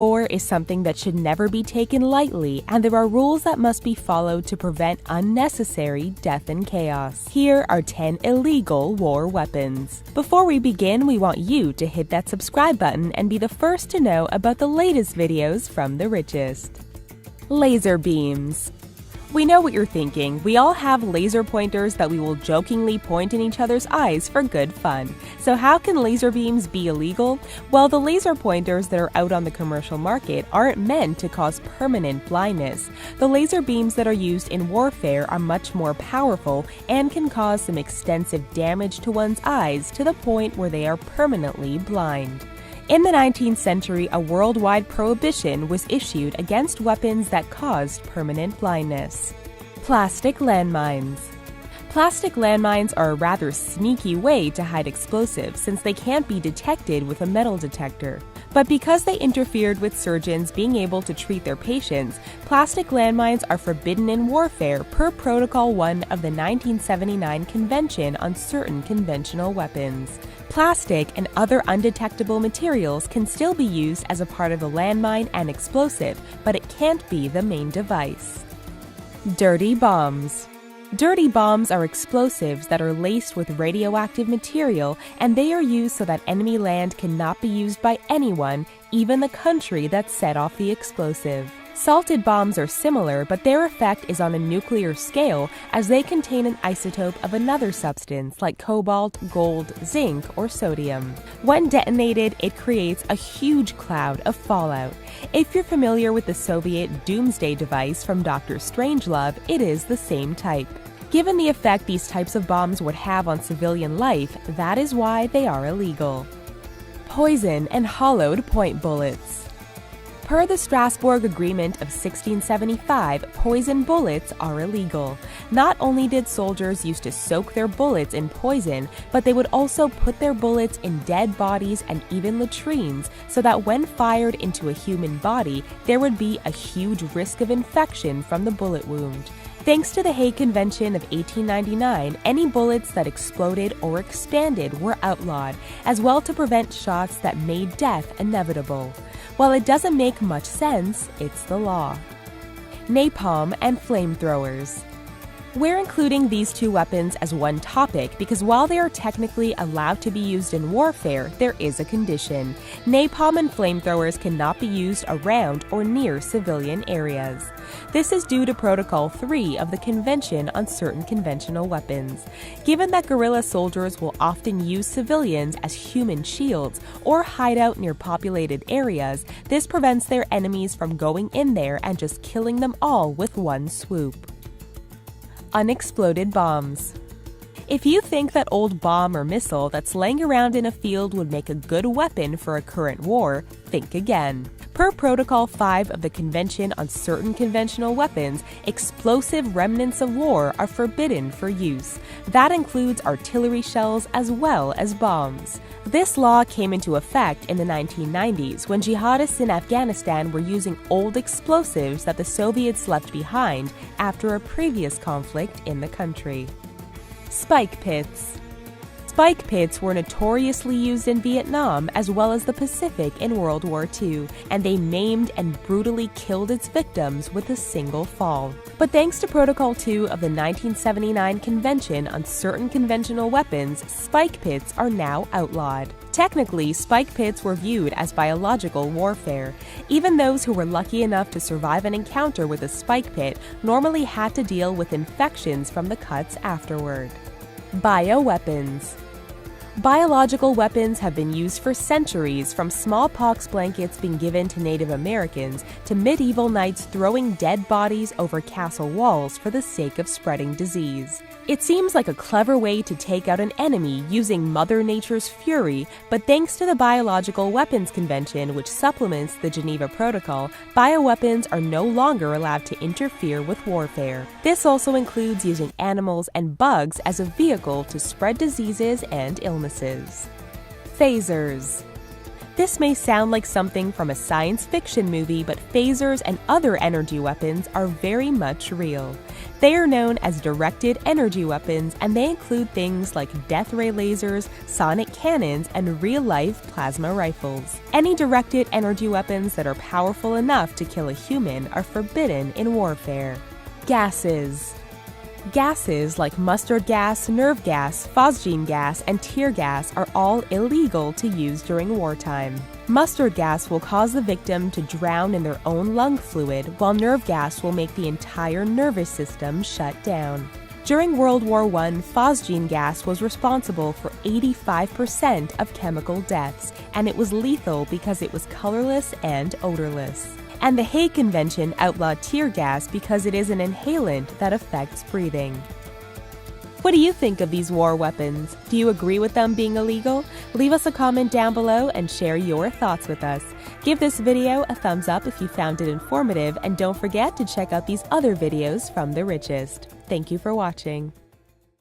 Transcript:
War is something that should never be taken lightly, and there are rules that must be followed to prevent unnecessary death and chaos. Here are 10 illegal war weapons. Before we begin, we want you to hit that subscribe button and be the first to know about the latest videos from the richest. Laser beams. We know what you're thinking. We all have laser pointers that we will jokingly point in each other's eyes for good fun. So how can laser beams be illegal? Well, the laser pointers that are out on the commercial market aren't meant to cause permanent blindness. The laser beams that are used in warfare are much more powerful and can cause some extensive damage to one's eyes to the point where they are permanently blind. In the 19th century, a worldwide prohibition was issued against weapons that caused permanent blindness. Plastic landmines. Plastic landmines are a rather sneaky way to hide explosives since they can't be detected with a metal detector. But because they interfered with surgeons being able to treat their patients, plastic landmines are forbidden in warfare per Protocol 1 of the 1979 Convention on Certain Conventional Weapons. Plastic and other undetectable materials can still be used as a part of the landmine and explosive, but it can't be the main device. Dirty bombs. Dirty bombs are explosives that are laced with radioactive material, and they are used so that enemy land cannot be used by anyone, even the country that set off the explosive. Salted bombs are similar, but their effect is on a nuclear scale as they contain an isotope of another substance like cobalt, gold, zinc, or sodium. When detonated, it creates a huge cloud of fallout. If you're familiar with the Soviet doomsday device from Dr. Strangelove, it is the same type. Given the effect these types of bombs would have on civilian life, that is why they are illegal. Poison and hollowed point bullets. Per the Strasbourg Agreement of 1675, poison bullets are illegal. Not only did soldiers used to soak their bullets in poison, but they would also put their bullets in dead bodies and even latrines, so that when fired into a human body, there would be a huge risk of infection from the bullet wound. Thanks to the Hague Convention of 1899, any bullets that exploded or expanded were outlawed, as well to prevent shots that made death inevitable. While it doesn't make much sense, it's the law. Napalm and flamethrowers. We're including these two weapons as one topic because while they are technically allowed to be used in warfare, there is a condition. Napalm and flamethrowers cannot be used around or near civilian areas. This is due to Protocol 3 of the Convention on Certain Conventional Weapons. Given that guerrilla soldiers will often use civilians as human shields or hide out near populated areas, this prevents their enemies from going in there and just killing them all with one swoop. Unexploded bombs. If you think that old bomb or missile that's laying around in a field would make a good weapon for a current war, think again. Per Protocol 5 of the Convention on Certain Conventional Weapons, explosive remnants of war are forbidden for use. That includes artillery shells as well as bombs. This law came into effect in the 1990s when jihadists in Afghanistan were using old explosives that the Soviets left behind after a previous conflict in the country. Spike pits. Spike pits were notoriously used in Vietnam as well as the Pacific in World War II, and they maimed and brutally killed its victims with a single fall. But thanks to Protocol 2 of the 1979 Convention on Certain Conventional Weapons, spike pits are now outlawed. Technically, spike pits were viewed as biological warfare. Even those who were lucky enough to survive an encounter with a spike pit normally had to deal with infections from the cuts afterward. Bioweapons. Biological weapons have been used for centuries, from smallpox blankets being given to Native Americans to medieval knights throwing dead bodies over castle walls for the sake of spreading disease. It seems like a clever way to take out an enemy using Mother Nature's fury, but thanks to the Biological Weapons Convention, which supplements the Geneva Protocol, bioweapons are no longer allowed to interfere with warfare. This also includes using animals and bugs as a vehicle to spread diseases and illnesses. Phasers. This may sound like something from a science fiction movie, but phasers and other energy weapons are very much real. They are known as directed energy weapons, and they include things like death ray lasers, sonic cannons, and real-life plasma rifles. Any directed energy weapons that are powerful enough to kill a human are forbidden in warfare. Gases. Gases like mustard gas, nerve gas, phosgene gas, and tear gas are all illegal to use during wartime. Mustard gas will cause the victim to drown in their own lung fluid, while nerve gas will make the entire nervous system shut down. During World War I, phosgene gas was responsible for 85% of chemical deaths, and it was lethal because it was colorless and odorless. And the Hague Convention outlawed tear gas because it is an inhalant that affects breathing. What do you think of these war weapons? Do you agree with them being illegal? Leave us a comment down below and share your thoughts with us. Give this video a thumbs up if you found it informative, and don't forget to check out these other videos from The Richest. Thank you for watching.